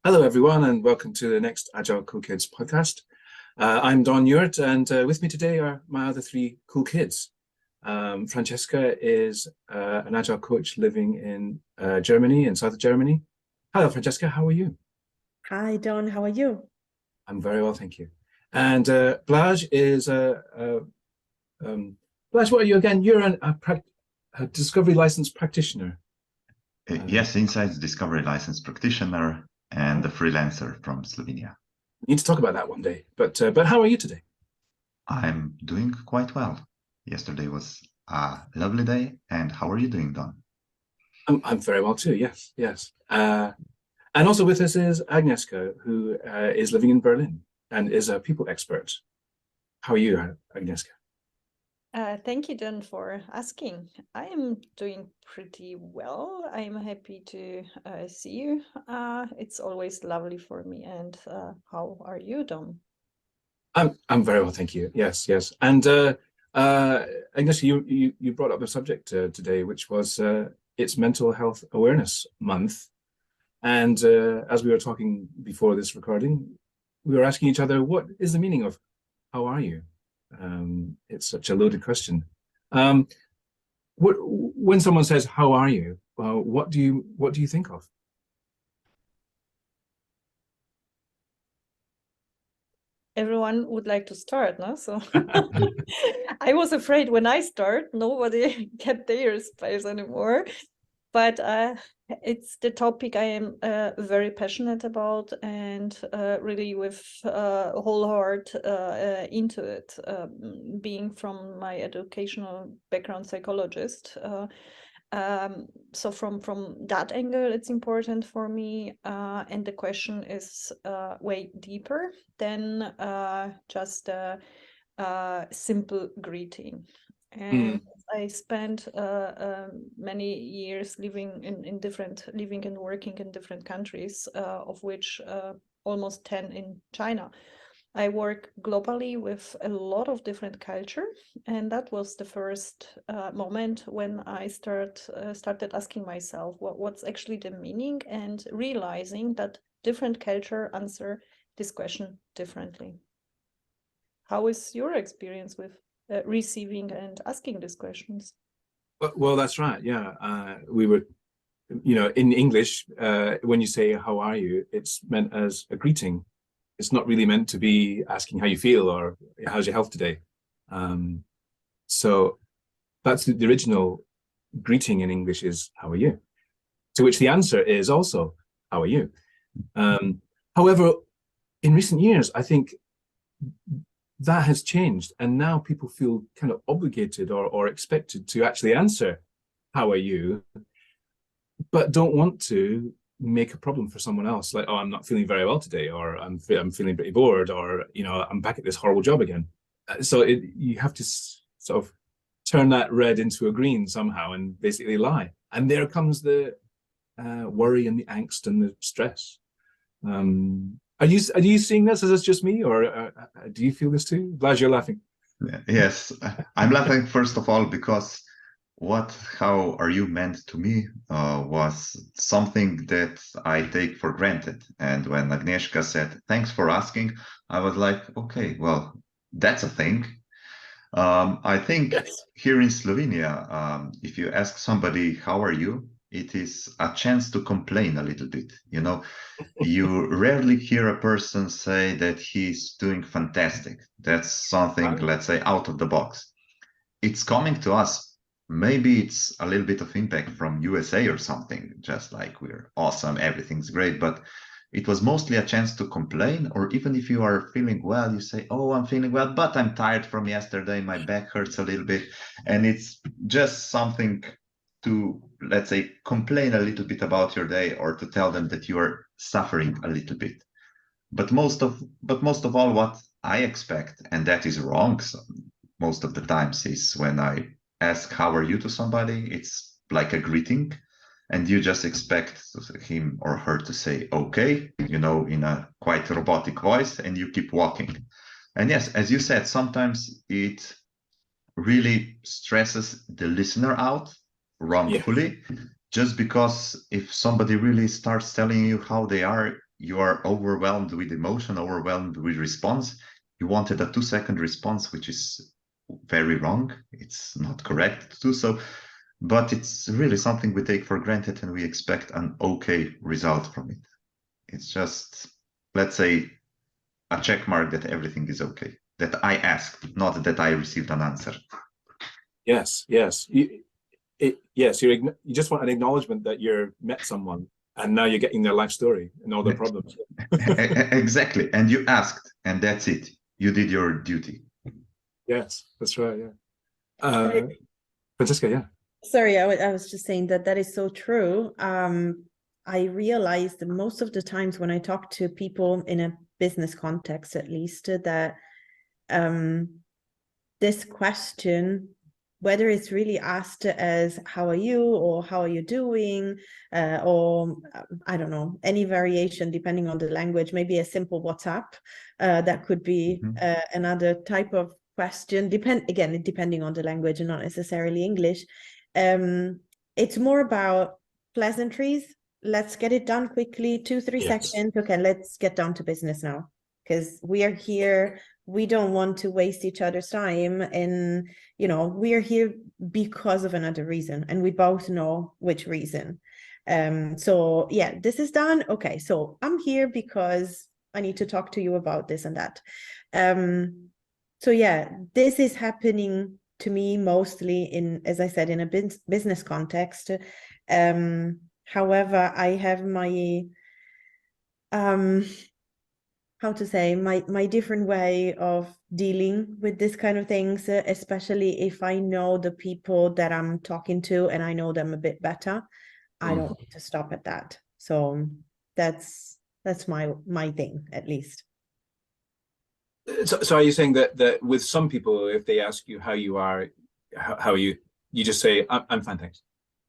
Hello, everyone, and welcome to the next Agile Cool Kids podcast. I'm Don Ewart, and with me today are my other three cool kids. Francesca is an Agile coach living in Germany, in South Germany. Hello, Francesca, how are you? Hi, Don. How are you? I'm very well, thank you. And Blaj is Blaj, what are you again? You're a discovery license practitioner. Yes, Insights Discovery License Practitioner and a freelancer from Slovenia. We need to talk about that one day. But how are you today? I'm doing quite well. Yesterday was a lovely day. And how are you doing, Don? I'm very well too. Yes, yes. And also with us is Agnieszka, who is living in Berlin and is a people expert. How are you, Agnieszka? Thank you, Don, for asking. I am doing pretty well. I'm happy to see you. It's always lovely for me. And how are you, Don? I'm very well, thank you. Yes, yes. And Agnieszka, you brought up the subject today, which was it's Mental Health Awareness Month. And as we were talking before this recording, we were asking each other, what is the meaning of how are you? It's such a loaded question. When someone says, how are you? What do you think of? Everyone would like to start, no? So I was afraid when I start, nobody get their space anymore. But it's the topic I am very passionate about and really with whole heart into it, being from my educational background psychologist. So from that angle, it's important for me. And the question is way deeper than just a simple greeting. And I spent many years living and working in different countries, of which almost 10 in China. I work globally with a lot of different culture, and that was the first moment when I started asking myself what's actually the meaning and realizing that different culture answer this question differently. How is your experience with receiving and asking these questions? Well, that's right. Yeah, we were, in English, when you say "How are you," it's meant as a greeting. It's not really meant to be asking how you feel or how's your health today. So that's the original greeting in English is "How are you?" To which the answer is also "How are you?" However, in recent years, I think that has changed, and now people feel kind of obligated or expected to actually answer "How are you?" but don't want to make a problem for someone else, like, oh, I'm not feeling very well today, or I'm feeling pretty bored, or I'm back at this horrible job again. So you have to sort of turn that red into a green somehow and basically lie. And there comes the worry and the angst and the stress. Are you seeing this? Is this just me, or do you feel this too? Glad you're laughing. Yes, I'm laughing first of all because how are you meant to me was something that I take for granted. And when Agnieszka said, thanks for asking, I was like, okay, well, that's a thing. I think here in Slovenia, if you ask somebody, how are you? It is a chance to complain a little bit. You rarely hear a person say that he's doing fantastic. That's something, let's say, out of the box. It's coming to us. Maybe it's a little bit of impact from USA or something, just like we're awesome, everything's great, but it was mostly a chance to complain, or even if you are feeling well, you say, oh, I'm feeling well, but I'm tired from yesterday, my back hurts a little bit. And it's just something to, let's say, complain a little bit about your day or to tell them that you are suffering a little bit. But most of all, what I expect, and that is wrong most of the times, is when I ask how are you to somebody, it's like a greeting, and you just expect him or her to say okay, in a quite robotic voice, and you keep walking. And yes, as you said, sometimes it really stresses the listener out wrongfully. Just because if somebody really starts telling you how they are, you are overwhelmed with emotion, overwhelmed with response. You wanted a 2-second response, which is very wrong. It's not correct to do so, but it's really something we take for granted and we expect an okay result from it. It's just, let's say, a check mark that everything is okay, that I asked, not that I received an answer. Yes, yes. You just want an acknowledgement that you're met someone and now you're getting their life story and all their problems. Exactly. And you asked, and that's it. You did your duty. Yes, that's right. Yeah. Francesca, yeah. Sorry, I was just saying that is so true. I realized that most of the times when I talk to people in a business context, at least, that this question, whether it's really asked as how are you or how are you doing, or I don't know, any variation depending on the language, maybe a simple WhatsApp, that could be another type of question, depending on the language and not necessarily English. It's more about pleasantries. Let's get it done quickly, 2-3 seconds. Okay, let's get down to business now, because we are here. We don't want to waste each other's time, and we are here because of another reason, and we both know which reason. So yeah, this is done. Okay, so I'm here because I need to talk to you about this and that. So yeah, this is happening to me mostly in, as I said, in a business context. However, I have my how to say, my different way of dealing with this kind of things, especially if I know the people that I'm talking to and I know them a bit better. I don't want to stop at that. So that's my thing, at least. So are you saying that with some people, if they ask you how you are, how are you, you just say, I'm fine, thanks.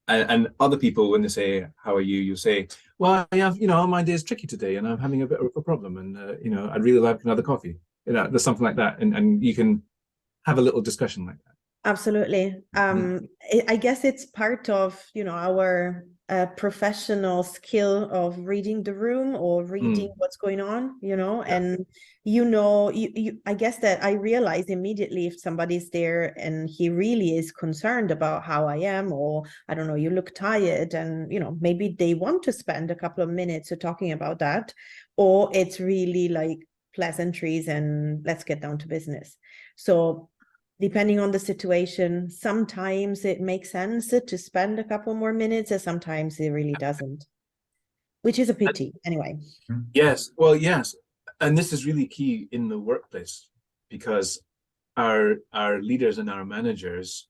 And other people, when they say, how are you, you say, well, I have, my day is tricky today and I'm having a bit of a problem and, I'd really like another coffee. There's something like that. And you can have a little discussion like that. Absolutely. I guess it's part of, our professional skill of reading the room or reading what's going on, and I guess that I realize immediately if somebody's there and he really is concerned about how I am, or I don't know, you look tired, and maybe they want to spend a couple of minutes talking about that, or it's really like pleasantries and let's get down to business. So depending on the situation, sometimes it makes sense to spend a couple more minutes, and sometimes it really doesn't, which is a pity anyway. Yes, well, yes. And this is really key in the workplace, because our leaders and our managers,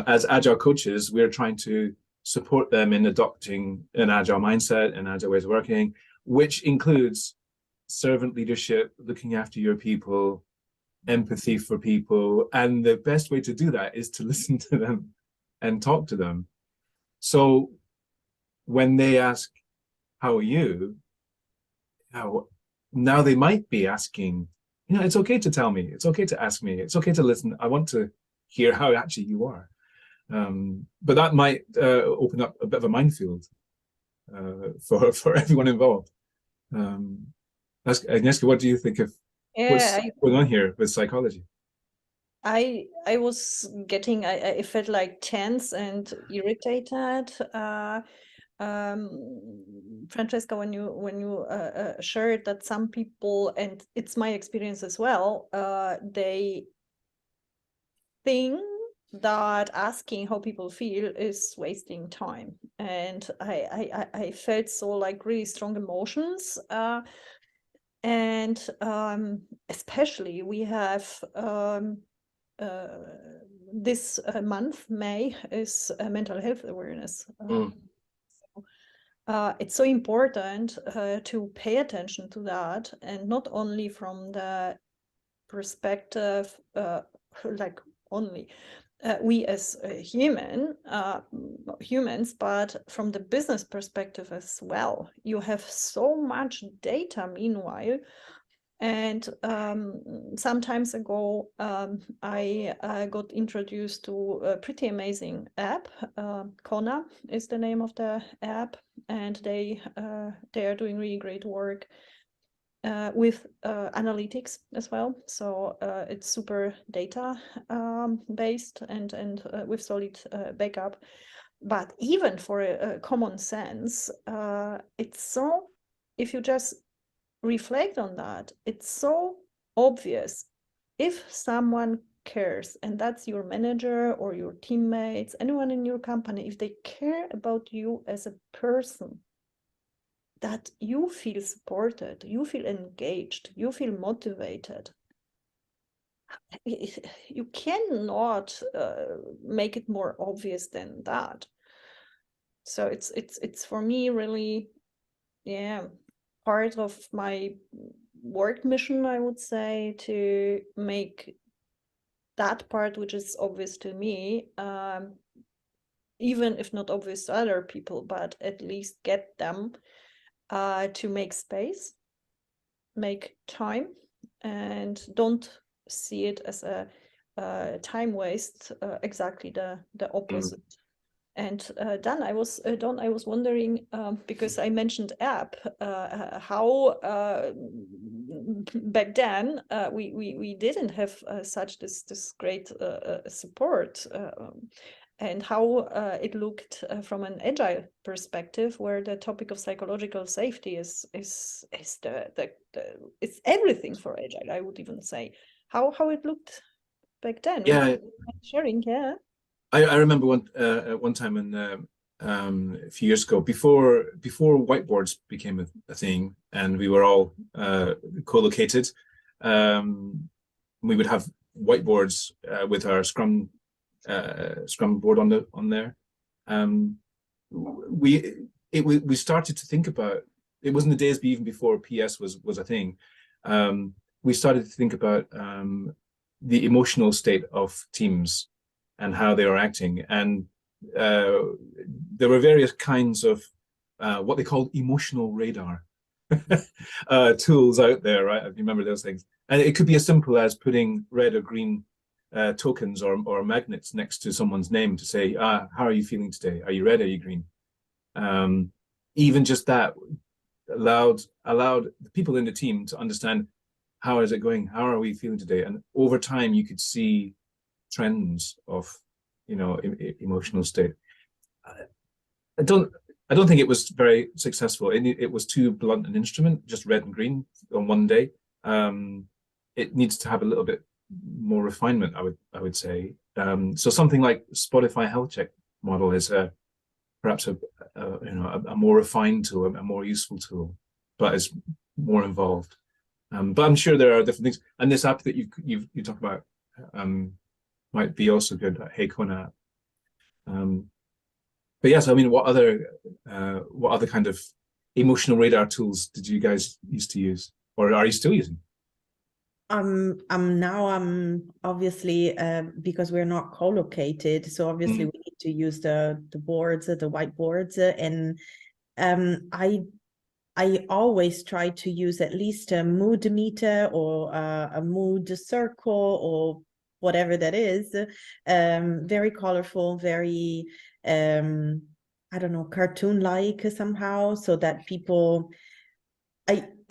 as Agile coaches, we're trying to support them in adopting an Agile mindset and Agile ways of working, which includes servant leadership, looking after your people, empathy for people. And the best way to do that is to listen to them and talk to them. So when they ask, how are you? Now they might be asking, it's okay to tell me, it's okay to ask me, it's okay to listen. I want to hear how actually you are. But that might open up a bit of a minefield for everyone involved. Agnieszka, what do you think of what's going on here with psychology? I was getting, I felt like tense and irritated. Francesca, when you shared that some people, and it's my experience as well, they think that asking how people feel is wasting time, and I felt so like really strong emotions, and especially we have this month, May, is mental health awareness. It's so important to pay attention to that, and not only from the perspective, like only we as humans, but from the business perspective as well. You have so much data, meanwhile, And some times ago, I got introduced to a pretty amazing app. Kona is the name of the app, and they are doing really great work with analytics as well. So it's super data based and with solid backup. But even for a common sense, it's so, if you just reflect on that, it's so obvious. If someone cares, and that's your manager or your teammates, anyone in your company, if they care about you as a person, that you feel supported, you feel engaged, you feel motivated, you cannot make it more obvious than that. So it's for me really, yeah, part of my work mission, I would say, to make that part which is obvious to me, even if not obvious to other people, but at least get them to make space, make time, and don't see it as a time waste, exactly the opposite. And Don, I was wondering, because I mentioned app, how back then we didn't have such this great support, and how it looked from an agile perspective, where the topic of psychological safety is the it's everything for agile, I would even say. How it looked back then? Yeah, Sharing, yeah. I remember one time a few years ago, before whiteboards became a thing, and we were all co-located. We would have whiteboards with our Scrum board on there. We started to think about, it wasn't the days even before PS was a thing. We started to think about the emotional state of teams and how they are acting. And there were various kinds of what they called emotional radar tools out there, right? If you remember those things. And it could be as simple as putting red or green tokens or magnets next to someone's name to say, how are you feeling today? Are you red? Are you green? Even just that allowed the people in the team to understand, how is it going? How are we feeling today? And over time, you could see trends of, emotional state. I don't think it was very successful. It was too blunt an instrument, just red and green on one day. It needs to have a little bit more refinement, I would say. So something like Spotify Health Check model is perhaps a more refined tool, a more useful tool, but is more involved. But I'm sure there are different things. And this app that you talk about might be also good. Hey Kona. But yes, I mean, what other kind of emotional radar tools did you guys used to use, or are you still using? Now obviously because we're not co-located, so obviously we need to use the boards, the whiteboards, and I always try to use at least a mood meter or a mood circle or whatever that is. Very colorful, very I don't know, cartoon-like somehow, so that people,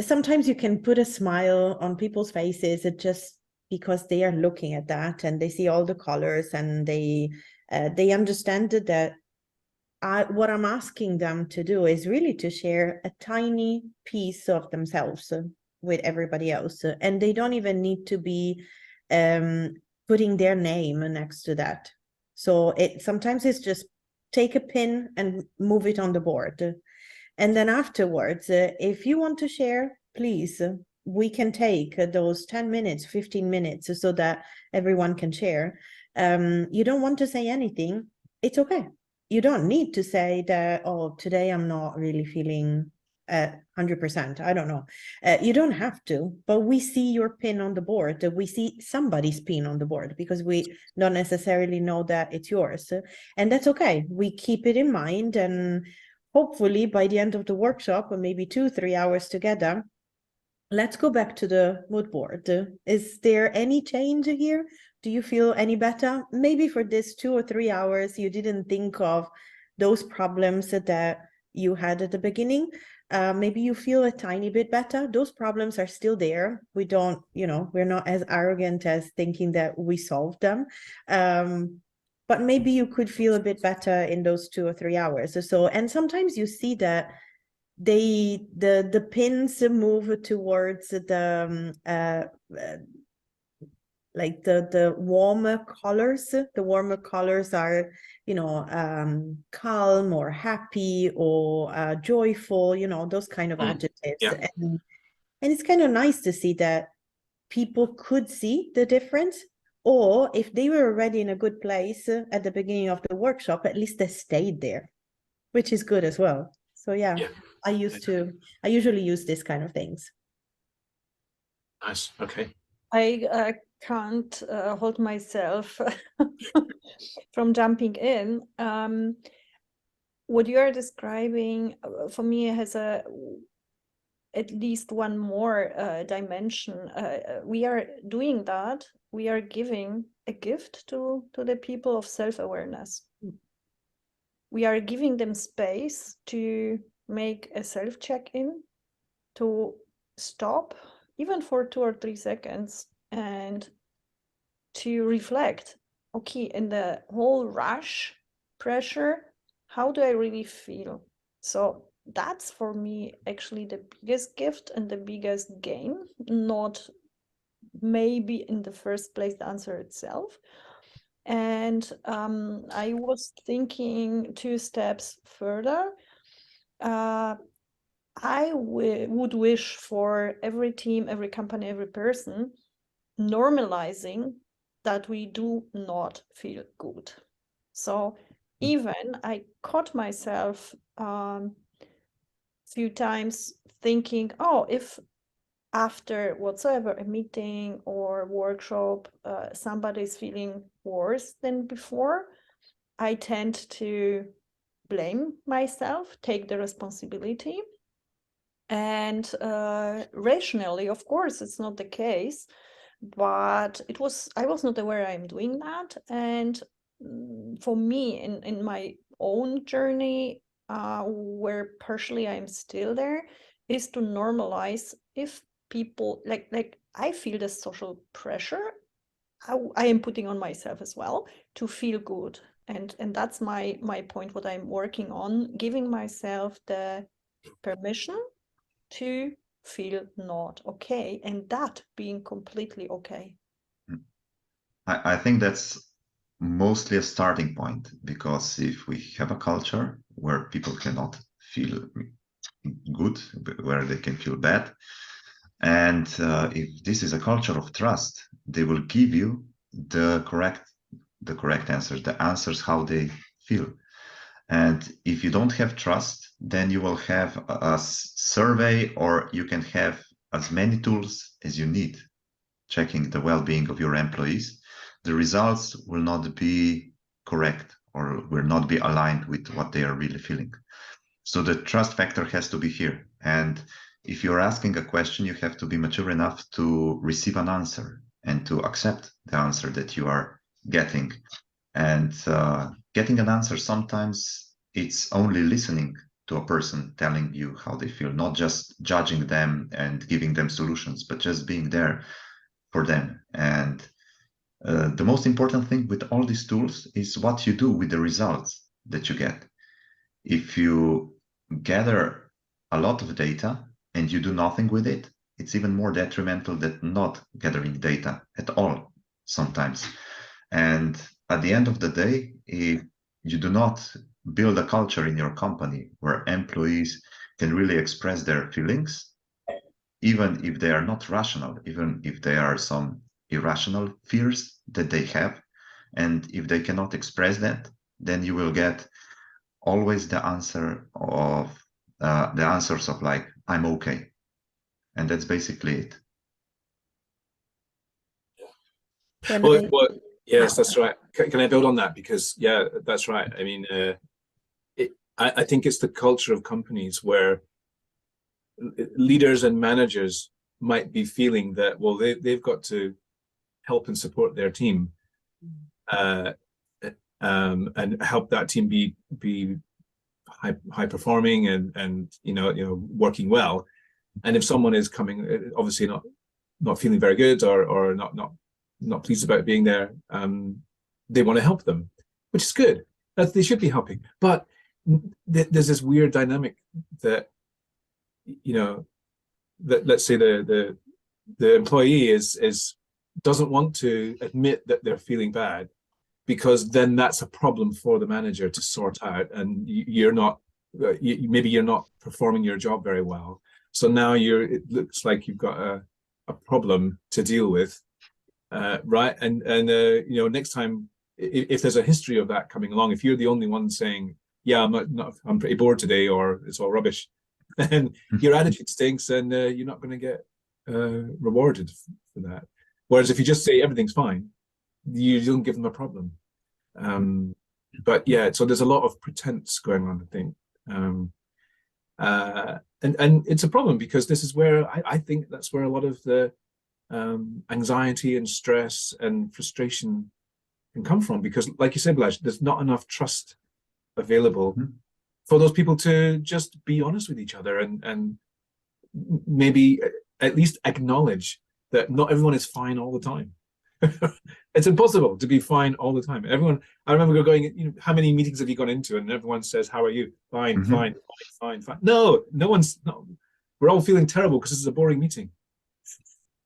sometimes you can put a smile on people's faces just because they are looking at that and they see all the colors and they understand that what I'm asking them to do is really to share a tiny piece of themselves with everybody else. And they don't even need to be putting their name next to that. So sometimes it's just take a pin and move it on the board. And then afterwards, if you want to share, please, we can take those 10 minutes, 15 minutes so that everyone can share. You don't want to say anything, it's okay. You don't need to say that, oh, today I'm not really feeling 100%. I don't know. You don't have to, but we see your pin on the board. We see somebody's pin on the board because we don't necessarily know that it's yours. And that's okay. We keep it in mind, and hopefully by the end of the workshop, or maybe 2-3 hours together, let's go back to the mood board. Is there any change here? Do you feel any better? Maybe for this 2 or 3 hours, you didn't think of those problems that you had at the beginning. Maybe you feel a tiny bit better. Those problems are still there. We don't, we're not as arrogant as thinking that we solved them. But maybe you could feel a bit better in those 2 or 3 hours or so. And sometimes you see that the pins move towards like the warmer colors. The warmer colors are, calm or happy or joyful, those kind of adjectives. Yeah. And it's kind of nice to see that people could see the difference, or if they were already in a good place at the beginning of the workshop, at least they stayed there, which is good as well. So yeah. I usually use this kind of things. Nice. Okay. I can't hold myself from jumping in. What you are describing for me has at least one more dimension. We are doing that. We are giving a gift to the people of self-awareness. We are giving them space to make a self-check-in, to stop, even for 2 or 3 seconds, and to reflect, okay, in the whole rush, pressure, how do I really feel? So that's for me actually the biggest gift and the biggest gain, not maybe in the first place the answer itself. And I was thinking 2 steps further. I would wish for every team, every company, every person normalizing that we do not feel good. So even I caught myself few times thinking, oh, if after whatsoever a meeting or workshop, somebody is feeling worse than before, I tend to blame myself, take the responsibility. And rationally, of course, it's not the case, but I was not aware I'm doing that. And for me, in my own journey, where partially I'm still there, is to normalize if people like I feel the social pressure I am putting on myself as well to feel good. And that's my point, what I'm working on, giving myself the permission to feel not okay, and that being completely okay. I think that's mostly a starting point, because if we have a culture where people cannot feel good, where they can feel bad, and if this is a culture of trust, they will give you the correct answers, the answers how they feel. And if you don't have trust, then you will have a survey, or you can have as many tools as you need checking the well-being of your employees. The results will not be correct, or will not be aligned with what they are really feeling. So the trust factor has to be here. And if you're asking a question, you have to be mature enough to receive an answer and to accept the answer that you are getting. And getting an answer, sometimes it's only listening to a person telling you how they feel, not just judging them and giving them solutions, but just being there for them. And the most important thing with all these tools is what you do with the results that you get. If you gather a lot of data and you do nothing with it, it's even more detrimental than not gathering data at all sometimes. And at the end of the day, if you do not build a culture in your company where employees can really express their feelings, even if they are not rational, even if there are some irrational fears that they have, and if they cannot express that, then you will get always the answers of like, I'm okay. And that's basically it. Well, yes, that's right. Can I build on that? Because yeah, that's right. I mean, I think it's the culture of companies where leaders and managers might be feeling that, well, they've got to help and support their team, and help that team be high performing and working well. And if someone is coming, obviously not feeling very good or not pleased about being there, they want to help them, which is good. That they should be helping. But there's this weird dynamic that, that let's say the employee doesn't want to admit that they're feeling bad, because then that's a problem for the manager to sort out, and maybe you're not performing your job very well. So now it looks like you've got a problem to deal with, right? And next time, if there's a history of that coming along, if you're the only one saying, yeah, I'm pretty bored today, or it's all rubbish, then your attitude stinks, and you're not going to get rewarded for that. Whereas if you just say everything's fine, you don't give them a problem. But yeah, so there's a lot of pretense going on, I think. And it's a problem, because this is where I think that's where a lot of the anxiety and stress and frustration can come from, because like you said, Blaž, there's not enough trust available for those people to just be honest with each other and maybe at least acknowledge that not everyone is fine all the time. It's impossible to be fine all the time. I remember going, how many meetings have you gone into, and everyone says, how are you? Fine, fine. No one's, we're all feeling terrible because this is a boring meeting,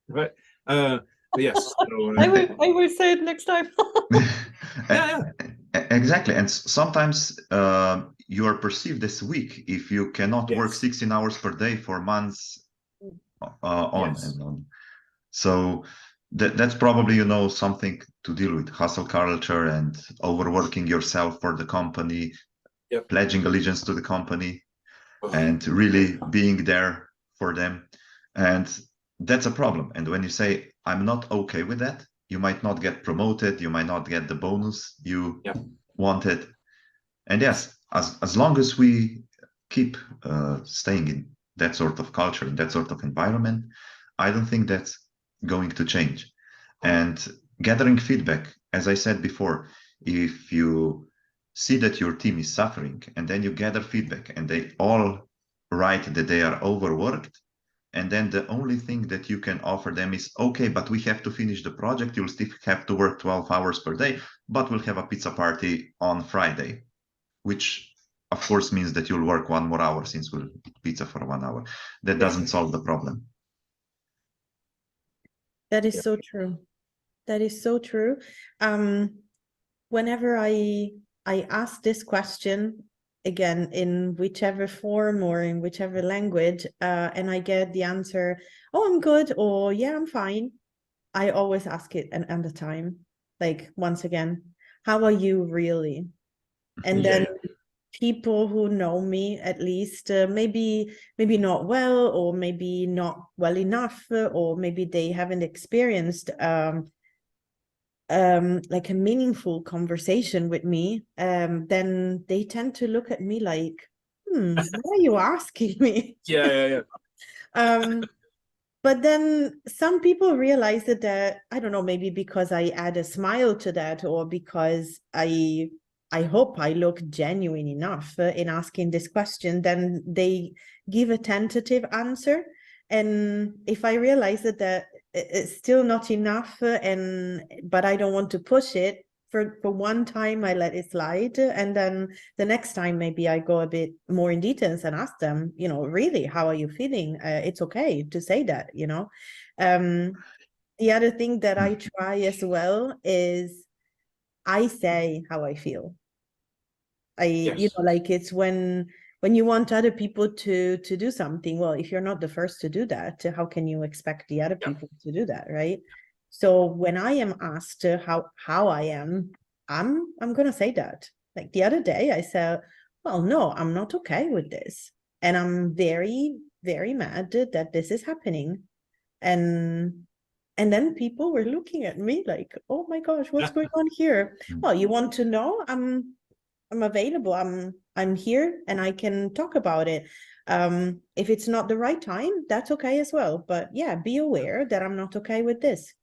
right? But yes. So, I will say it next time. yeah. Exactly. And sometimes you are perceived as weak if you cannot work 16 hours per day for months on and on. So that's probably, something to deal with: hustle culture and overworking yourself for the company, pledging allegiance to the company, and really being there for them. And that's a problem. And when you say, I'm not okay with that, you might not get promoted, you might not get the bonus you wanted. And yes, as long as we keep staying in that sort of culture, in that sort of environment, I don't think that's going to change. And gathering feedback, as I said before, if you see that your team is suffering and then you gather feedback and they all write that they are overworked, and then the only thing that you can offer them is, okay, but we have to finish the project, you'll still have to work 12 hours per day, but we'll have a pizza party on Friday, which of course means that you'll work 1 more hour since we'll pizza for 1 hour. That doesn't solve the problem. That is so true. That is so true. Whenever I ask this question, again, in whichever form or in whichever language, and I get the answer, oh, I'm good, or yeah, I'm fine, I always ask it another time, like, once again, how are you really? And then people who know me, at least, maybe not well, or maybe not well enough, or maybe they haven't experienced like a meaningful conversation with me, then they tend to look at me like, why are you asking me? But then some people realize that I don't know, maybe because I add a smile to that, or because I hope I look genuine enough in asking this question, then they give a tentative answer. And if I realize that it's still not enough, but I don't want to push it, for one time I let it slide, and then the next time maybe I go a bit more in details and ask them, really, how are you feeling? It's okay to say that, The other thing that I try as well is I say how I feel. Like, it's when you want other people to do something, well, if you're not the first to do that, how can you expect the other people to do that, right? So when I am asked how I am, I'm gonna say that. Like the other day I said, well, no, I'm not okay with this, and I'm very, very mad that this is happening. And then people were looking at me like, oh my gosh, what's going on here? Well, you want to know? I'm available. I'm here and I can talk about it. If it's not the right time, that's okay as well. But yeah, be aware that I'm not okay with this.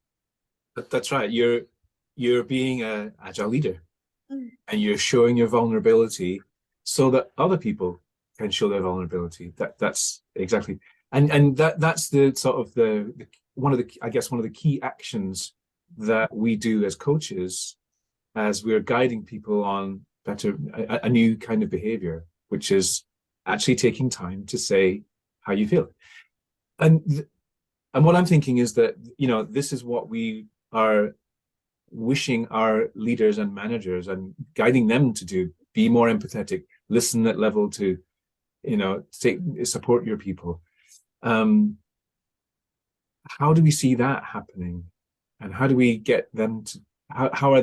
That's right. You're being an agile leader, Mm. and you're showing your vulnerability so that other people can show their vulnerability. That's exactly, and that's the sort of the one of the, I guess, one of the key actions that we do as coaches, as we're guiding people on a new kind of behavior, which is actually taking time to say how you feel. And and what I'm thinking is that, you know, this is what we are wishing our leaders and managers and guiding them to do: be more empathetic, listen at level to, you know, support your people. How do we see that happening, and how do we get them to, how are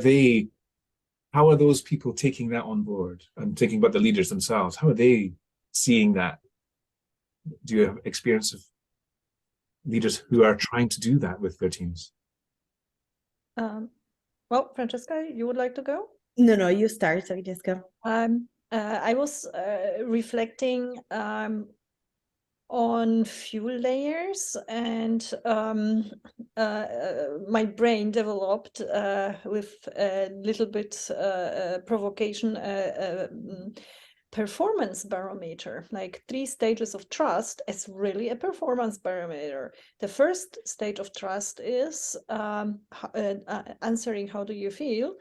those people taking that on board? I'm thinking about the leaders themselves. How are they seeing that? Do you have experience of leaders who are trying to do that with their teams? Well, Francesca, you would like to go? No, you start, so just go. I was reflecting on few layers, and my brain developed with a little bit provocation performance barometer, like 3 stages of trust as really a performance barometer. The first stage of trust is answering how do you feel.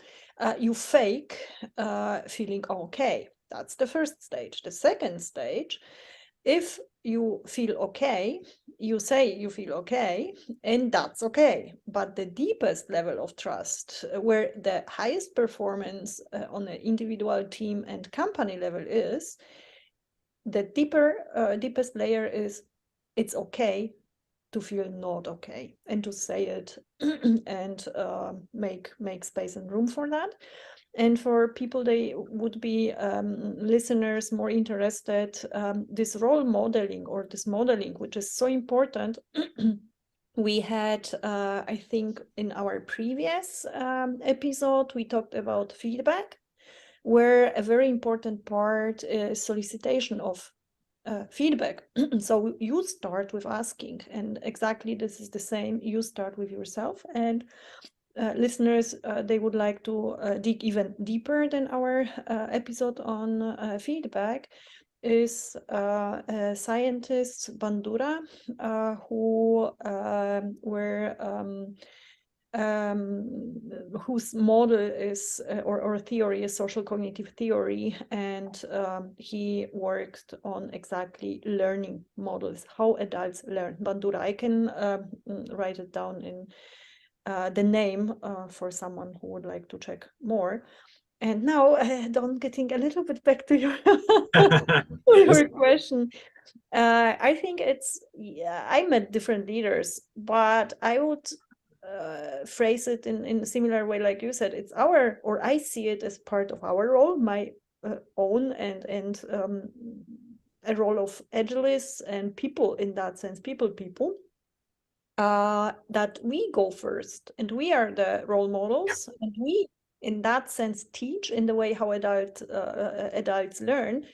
You fake feeling okay. That's the first stage. The second stage, if you feel okay, you say you feel okay, and that's okay. But the deepest level of trust, where the highest performance on an individual, team, and company level is, the deepest layer is it's okay to feel not okay, and to say it and make space and room for that. And for people, they would be listeners more interested, this role modeling, or this modeling, which is so important. We had, I think in our previous episode, we talked about feedback, where a very important part is solicitation of feedback. So you start with asking, and exactly this is the same. You start with yourself, and listeners, they would like to dig even deeper than our episode on feedback, is scientist Bandura, who whose model is or theory is social cognitive theory, and he worked on exactly learning models, how adults learn. Bandura, I can write it down in the name for someone who would like to check more. And now, Don, getting a little bit back to your, your question. I think it's, yeah, I met different leaders, but I would phrase it in a similar way, like you said. It's our, or I see it as part of our role, my own, and a role of Agilists and people in that sense, people. That we go first, and we are the role models, and we, in that sense, teach in the way how adults learn,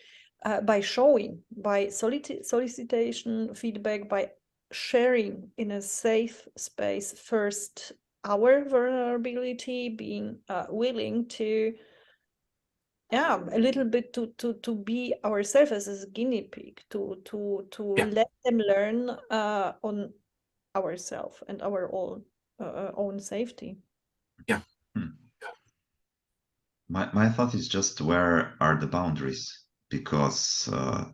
by showing, by solicitation, feedback, by sharing in a safe space first our vulnerability, being willing to, yeah, a little bit to be ourselves as a guinea pig, to let them learn on ourselves and our own safety. Yeah. My thought is just, where are the boundaries? Because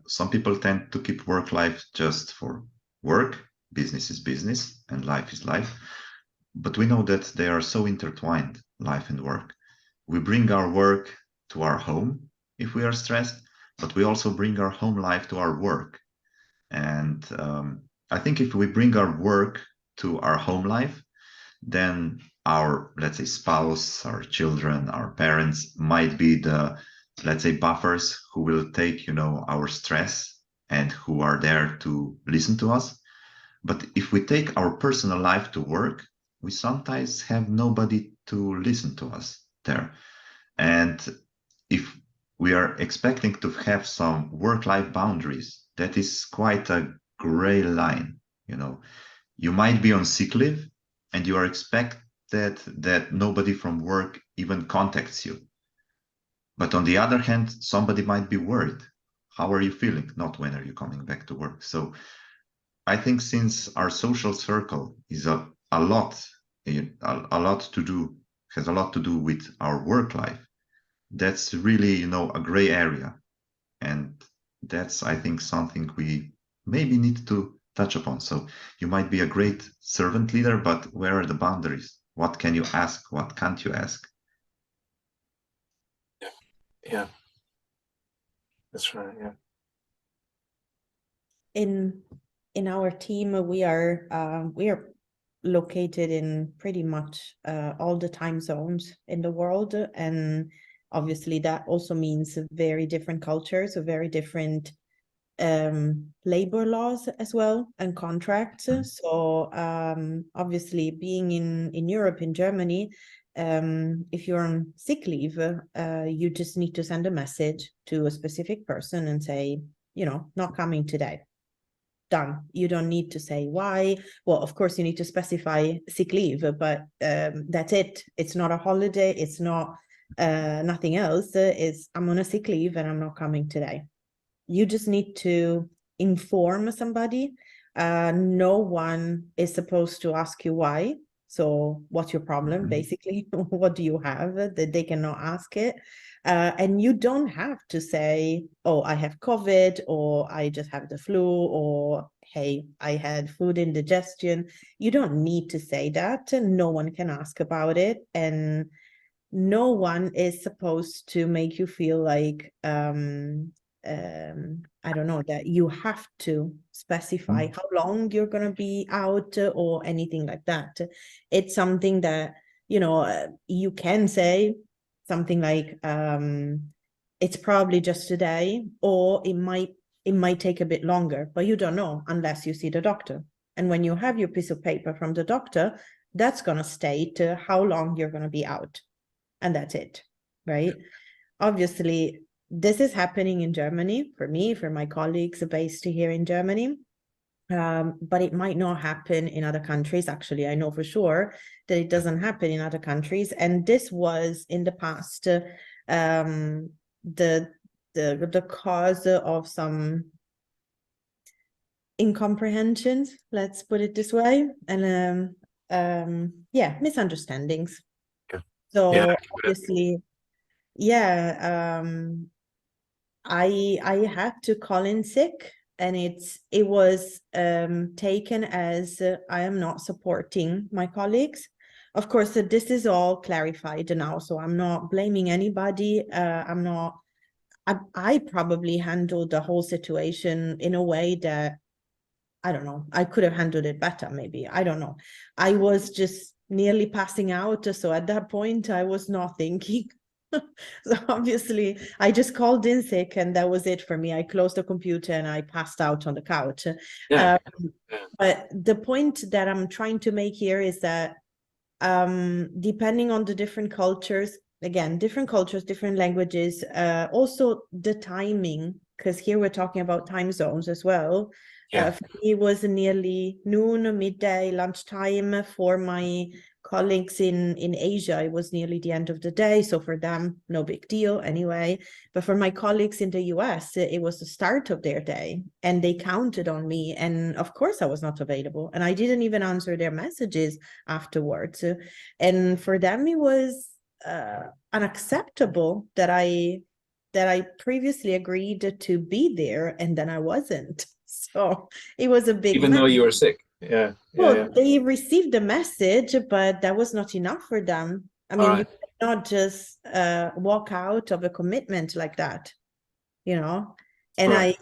some people tend to keep work life just for work. Business is business and life is life. But we know that they are so intertwined, life and work. We bring our work to our home if we are stressed, but we also bring our home life to our work. And I think if we bring our work to our home life, then our, let's say, spouse, our children, our parents might be the, let's say, buffers who will take, our stress and who are there to listen to us. But if we take our personal life to work, we sometimes have nobody to listen to us there. And if we are expecting to have some work-life boundaries that is quite a gray line. You know, you might be on sick leave and you are expected that nobody from work even contacts you. But on the other hand, somebody might be worried. How are you feeling? Not when are you coming back to work? So I think since our social circle is a lot to do, has a lot to do with our work life, that's really, you know, a gray area. And that's, I think, something we maybe need to touch upon. So you might be a great servant leader, but where are the boundaries? What can you ask? What can't you ask? Yeah, that's right. Yeah. In our team, we are located in pretty much all the time zones in the world, and obviously that also means very different cultures, very different labor laws as well, and contracts. So obviously being in Europe, in Germany, if you're on sick leave, you just need to send a message to a specific person and say, you know, not coming today. Done. You don't need to say why. Well, of course you need to specify sick leave, but that's it. It's not a holiday. It's not nothing else. It's I'm on a sick leave and I'm not coming today. You just need to inform somebody. No one is supposed to ask you why. So what's your problem, basically? What do you have that they cannot ask it? And you don't have to say, oh, I have COVID, or I just have the flu, or hey, I had food indigestion. You don't need to say that. No one can ask about it. And no one is supposed to make you feel like I don't know, that you have to specify how long you're going to be out or anything like that. It's something that, you know, you can say something like it's probably just today, or it might take a bit longer, but you don't know unless you see the doctor. And when you have your piece of paper from the doctor, that's going to state how long you're going to be out. And that's it, right? Obviously, this is happening in Germany for me, for my colleagues based here in Germany. But it might not happen in other countries. Actually, I know for sure that it doesn't happen in other countries. And this was in the past the cause of some incomprehensions, let's put it this way, and yeah, misunderstandings. Yeah. So Yeah, obviously, yeah, I had to call in sick, and it was taken as I am not supporting my colleagues. Of course, this is all clarified now, so I'm not blaming anybody. I probably handled the whole situation in a way that, I don't know, I could have handled it better, maybe. I don't know. I was just nearly passing out. So at that point, I was not thinking. So obviously, I just called in sick, and that was it for me. I closed the computer and I passed out on the couch. yeah. But the point that I'm trying to make here is that depending on the different cultures, again, different cultures, different languages, also the timing, because here we're talking about time zones as well. Yeah. For me, it was nearly noon, midday, lunchtime. For my colleagues in Asia, it was nearly the end of the day. So for them, no big deal anyway. But for my colleagues in the US, it was the start of their day, and they counted on me. And of course, I was not available. And I didn't even answer their messages afterwards. And for them, it was unacceptable that I previously agreed to be there and then I wasn't. So it was a big Even mess. though you were sick. Yeah. Well, they received the message, but that was not enough for them. I mean, you cannot just walk out of a commitment like that, you know? And Right.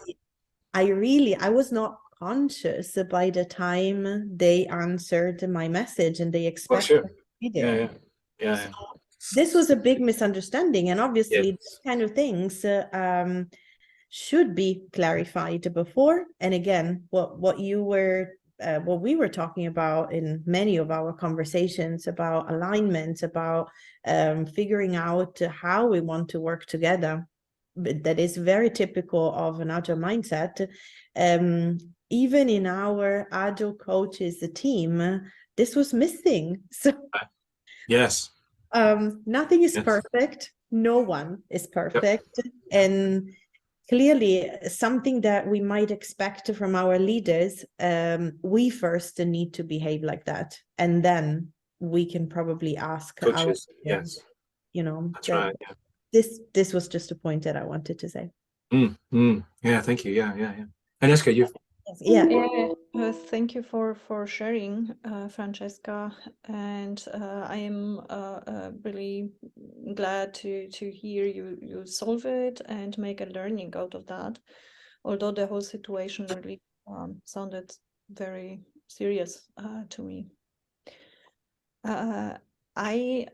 I was not conscious by the time they answered my message and they expected to be there. Yeah. This was a big misunderstanding, and obviously these kind of things should be clarified before. And again, what we were talking about in many of our conversations about alignment, about figuring out how we want to work together. that is very typical of an agile mindset. Even in our agile coaches team, this was missing. So Yes. nothing is Yes. perfect. No one is Yep. perfect. And clearly something that we might expect from our leaders, we first need to behave like that. And then we can probably ask our Coaches. leaders, Yes. you know, That's that right. Yeah. this was just a point that I wanted to say. Yeah. Thank you. Yeah. Yeah. Yeah. Agnieszka, you. Yeah. Yeah, thank you for sharing, Francesca, and I am really glad to hear you solve it and make a learning out of that. Although the whole situation really sounded very serious to me. I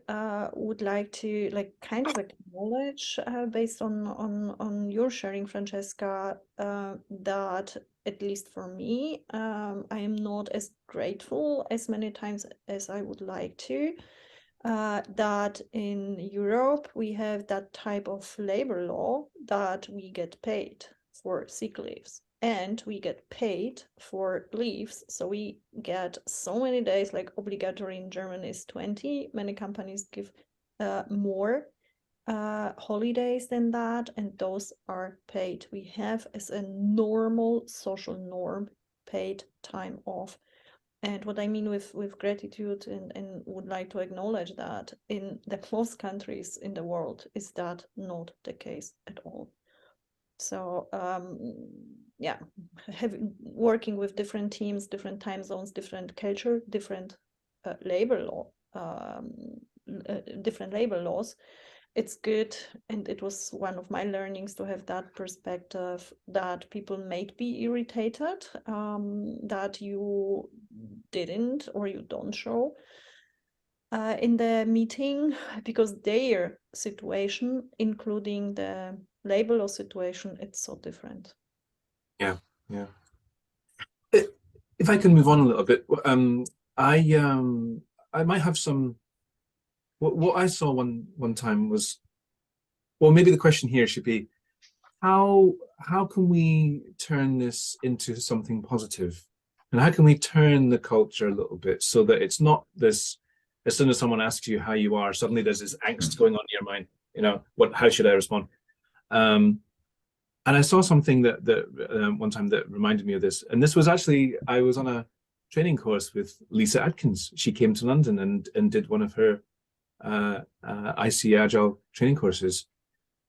would like to kind of acknowledge, based on your sharing, Francesca, that at least for me, I am not as grateful as many times as I would like to. That in Europe we have that type of labor law that we get paid for sick leaves. And we get paid for leaves. So we get so many days, like obligatory in Germany is 20. Many companies give more holidays than that, and those are paid. We have as a normal social norm paid time off. And what I mean with gratitude and would like to acknowledge that in the most countries in the world is that not the case at all. So yeah, working with different teams, different time zones, different culture, different labor law, different labor laws, it's good. And it was one of my learnings to have that perspective that people might be irritated that you didn't or you don't show in the meeting, because their situation, including the labor law situation, it's so different. Yeah. Yeah. If I can move on a little bit, I might have some. What I saw one time was, well, maybe the question here should be, how can we turn this into something positive, and how can we turn the culture a little bit so that it's not this, as soon as someone asks you how you are, suddenly there's this angst going on in your mind. You know, how should I respond? And I saw something that one time that reminded me of this. And this was actually, I was on a training course with Lisa Atkins. She came to London and did one of her IC Agile training courses,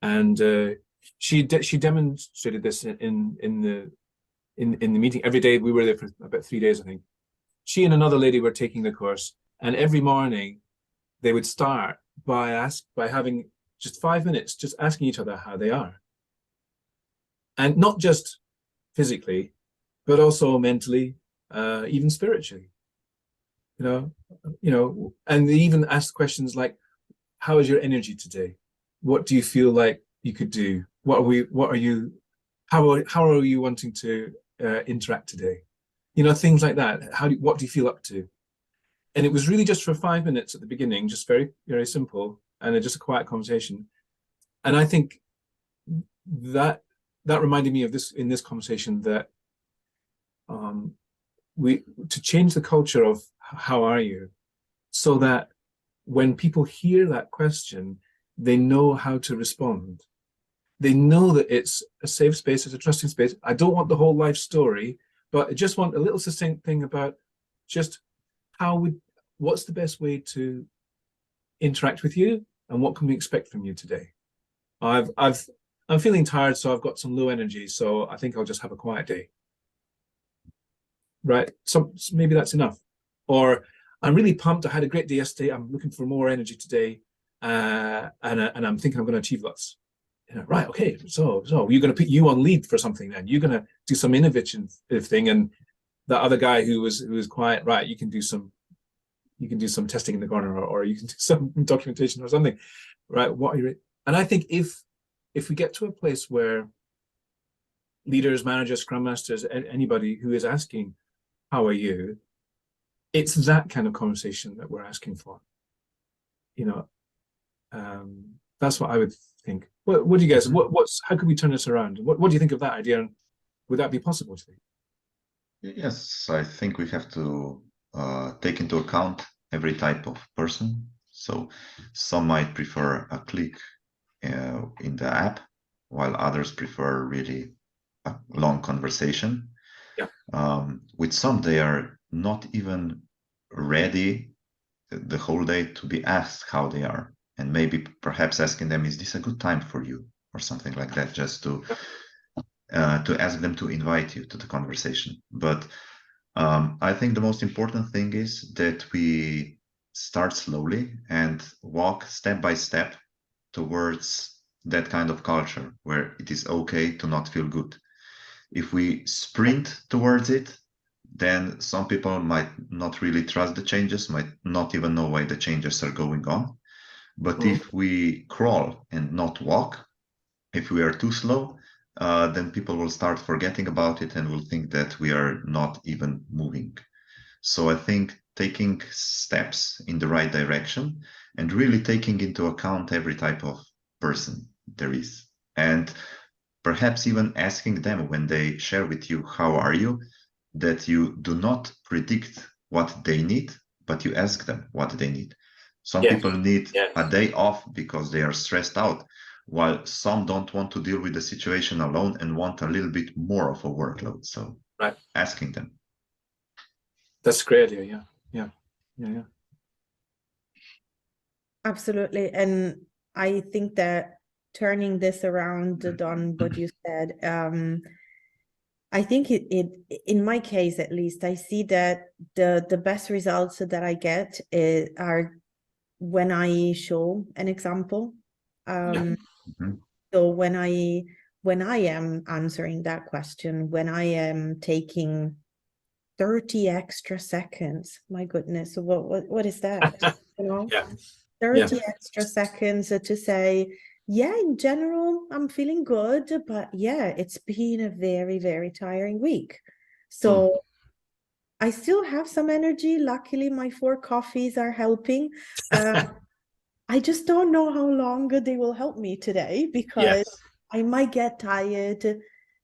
and she demonstrated this in the meeting. Every day we were there for about 3 days, I think. She and another lady were taking the course, and every morning they would start by having just 5 minutes, just asking each other how they are. And not just physically, but also mentally, even spiritually. You know, and they even ask questions like, "How is your energy today? What do you feel like you could do? How are you wanting to interact today? You know, things like that. What do you feel up to?" And it was really just for 5 minutes at the beginning, just very, very simple, and just a quiet conversation. And I think that reminded me of this in this conversation, that to change the culture of how are you, so that when people hear that question, they know how to respond. They know that it's a safe space, it's a trusting space. I don't want the whole life story, but I just want a little succinct thing about just what's the best way to interact with you, and what can we expect from you today? I'm feeling tired, so I've got some low energy, so I think I'll just have a quiet day. Right? So maybe that's enough. Or I'm really pumped. I had a great day yesterday. I'm looking for more energy today, and I'm thinking I'm going to achieve lots. Right? Okay. So you're going to put you on lead for something, then you're going to do some innovative thing, and that other guy who was quiet. Right? You can do some testing in the corner, or you can do some documentation or something. Right? What are you? And I think if we get to a place where leaders, managers, scrum masters, anybody who is asking, "How are you?" it's that kind of conversation that we're asking for. You know, that's what I would think. What do you guys? How can we turn this around? What do you think of that idea? And would that be possible? Do you think? Yes, I think we have to take into account every type of person. So some might prefer a click in the app, while others prefer really a long conversation. Yeah. With some, they are not even ready the whole day to be asked how they are, and maybe perhaps asking them, is this a good time for you, or something like that, just to ask them to invite you to the conversation. But I think the most important thing is that we start slowly and walk step by step towards that kind of culture where it is okay to not feel good. If we sprint towards it, then some people might not really trust the changes, might not even know why the changes are going on. But if we crawl and not walk, if we are too slow, then people will start forgetting about it and will think that we are not even moving. So I think taking steps in the right direction and really taking into account every type of person there is. And perhaps even asking them when they share with you, how are you, that you do not predict what they need, but you ask them what they need. Some people need a day off because they are stressed out, while some don't want to deal with the situation alone and want a little bit more of a workload. So asking them. That's a great idea. Yeah. Absolutely. And I think that turning this around on what you said, I think it in my case at least, I see that the best results that I get are when I show an example. So when I am answering that question, when I am taking 30 extra seconds, my goodness, what is that? 30 extra seconds to say, yeah, in general, I'm feeling good, but yeah, it's been a very, very tiring week. So I still have some energy. Luckily, my 4 coffees are helping. I just don't know how long they will help me today, because I might get tired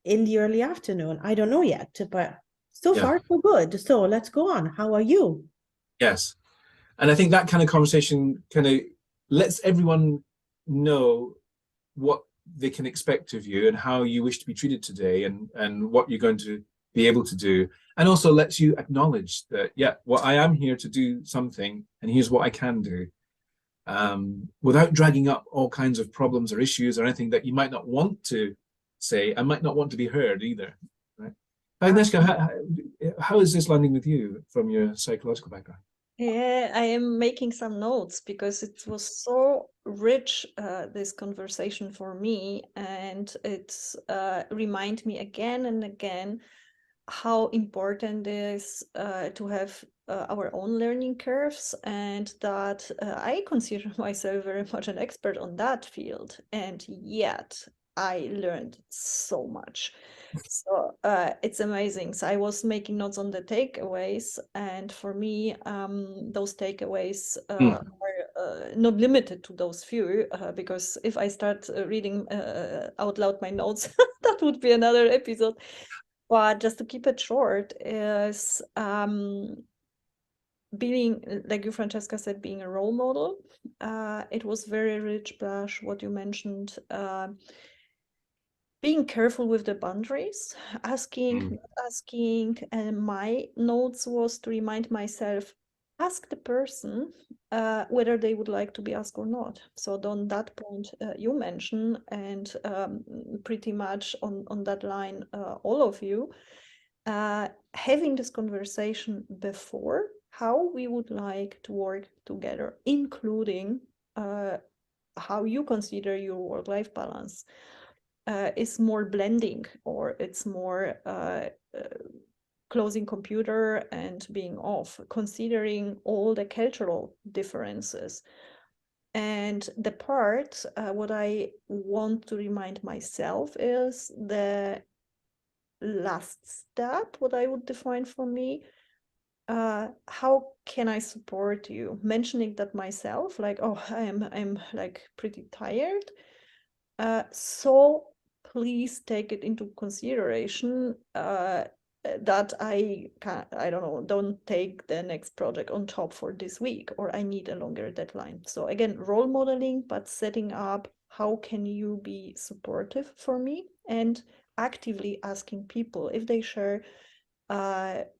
in the early afternoon. I don't know yet, but so far so good. So let's go on. How are you? Yes. And I think that kind of conversation kind of lets everyone know what they can expect of you and how you wish to be treated today, and what you're going to be able to do. And also lets you acknowledge that, well, I am here to do something, and here's what I can do. Without dragging up all kinds of problems or issues or anything that you might not want to say and might not want to be heard either. Right? Agnieszka, how is this landing with you from your psychological background? Yeah, I am making some notes because it was so rich, this conversation for me, and it's remind me again and again how important it is to have our own learning curves, and that I consider myself very much an expert on that field, and yet I learned so much. So it's amazing. So I was making notes on the takeaways, and for me, those takeaways are not limited to those few, because if I start reading out loud my notes, that would be another episode. But just to keep it short, is being, like you, Francesca, said, being a role model. It was very rich, Blaž, what you mentioned. Being careful with the boundaries, asking, and my notes was to remind myself, ask the person whether they would like to be asked or not. So on that point you mentioned, and pretty much on that line, all of you, having this conversation before how we would like to work together, including how you consider your work-life balance. Is more blending, or it's more closing computer and being off, considering all the cultural differences. And the part, what I want to remind myself is the last step, what I would define for me. How can I support you? Mentioning that myself, like, oh, I'm like pretty tired. So please take it into consideration that I don't know, don't take the next project on top for this week, or I need a longer deadline. So again, role modeling, but setting up how can you be supportive for me, and actively asking people if they share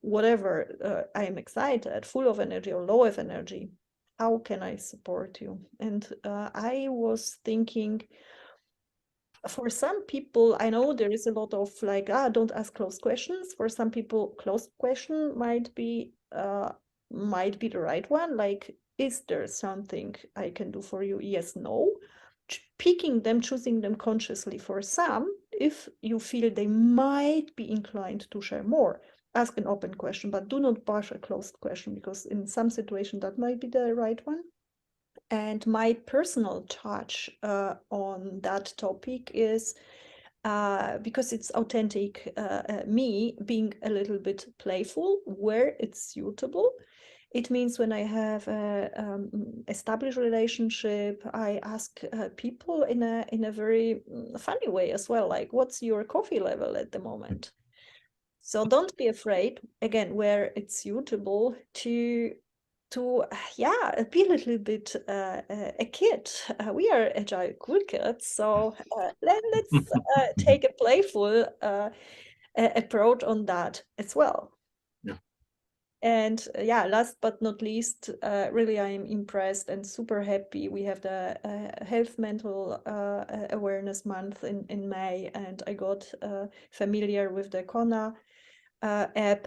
whatever, I am excited, full of energy or low of energy, how can I support you? And I was thinking, for some people, I know there is a lot of like, don't ask closed questions. For some people, closed question might be the right one. Like, is there something I can do for you? Yes, no. Picking them, choosing them consciously. For some, if you feel they might be inclined to share more, ask an open question, but do not push a closed question, because in some situation that might be the right one. And my personal touch on that topic is because it's authentic, me being a little bit playful where it's suitable. It means when I have a established relationship, I ask people in a very funny way as well, like, what's your coffee level at the moment? So don't be afraid, again, where it's suitable, to yeah, be a little bit a kid. We are agile cool kids, so let's take a playful approach on that as well. Yeah. And yeah, last but not least, really I am impressed and super happy. We have the Health Mental Awareness Month in May, and I got familiar with the Kona app.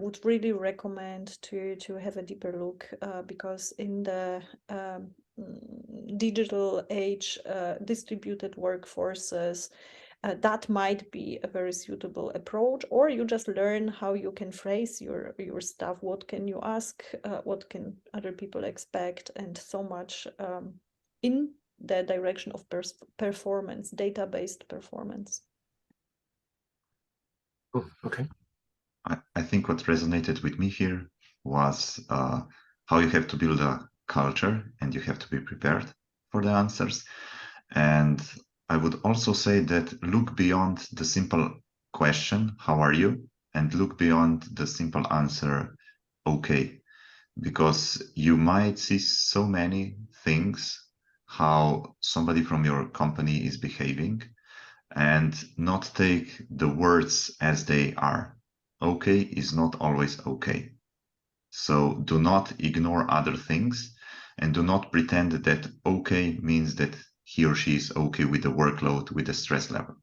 Would really recommend to have a deeper look, because in the digital age, distributed workforces, that might be a very suitable approach. Or you just learn how you can phrase your stuff, what can you ask, what can other people expect, and so much in the direction of performance, data-based performance. Oh, okay. I think what resonated with me here was how you have to build a culture and you have to be prepared for the answers. And I would also say that look beyond the simple question, how are you? And look beyond the simple answer, okay. Because you might see so many things, how somebody from your company is behaving, and not take the words as they are. Okay is not always okay. So do not ignore other things, and do not pretend that okay means that he or she is okay with the workload, with the stress level.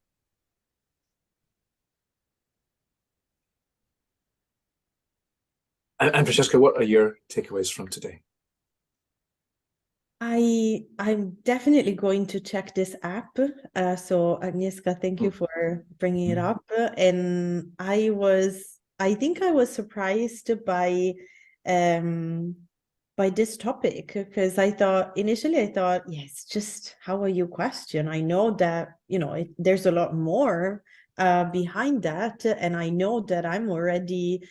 And Francesca, what are your takeaways from today? I'm definitely going to check this app. So Agnieszka, thank you for bringing it up. And I think I was surprised by this topic, because initially I thought, yes, just how are you question. I know that, there's a lot more behind that, and I know that I'm already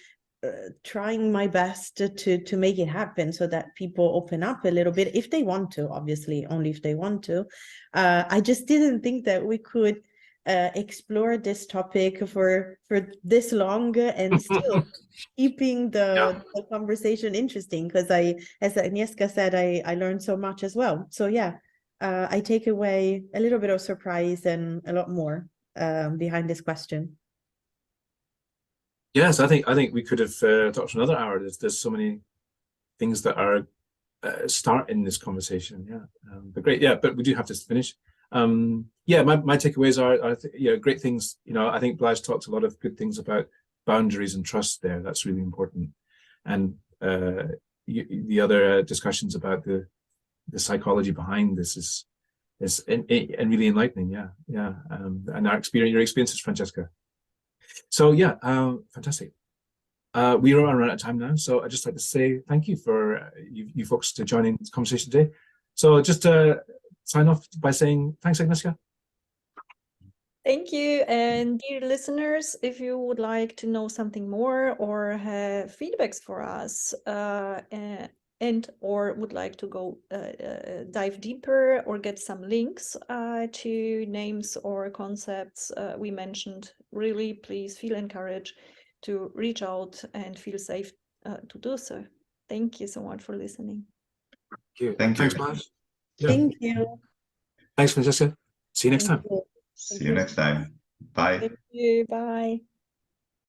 trying my best to make it happen, so that people open up a little bit if they want to, obviously only if they want to. I just didn't think that we could explore this topic for this long and still keeping the conversation interesting, because as Agnieszka said, I learned so much as well. So yeah, I take away a little bit of surprise and a lot more behind this question. Yes, I think we could have talked for another hour. There's so many things that are start in this conversation. Yeah, but great. Yeah, but we do have to finish. Yeah, my takeaways are great things. I think Blaž talked a lot of good things about boundaries and trust there. That's really important. And the other discussions about the psychology behind this is and really enlightening. Yeah. And your experiences, Francesca. So yeah, fantastic. We are running out of time now, so I'd just like to say thank you for you folks to join in this conversation today. So just sign off by saying thanks, Agnieszka. Thank you. And dear listeners, if you would like to know something more or have feedbacks for us, and or would like to go dive deeper or get some links to names or concepts we mentioned, really please feel encouraged to reach out and feel safe to do so. Thank you so much for listening. Thank you. Thanks, Matt. Yeah. Thank you. Thanks, Francesca. See you next Thank time. you. See you next time. Bye. Thank you. Bye.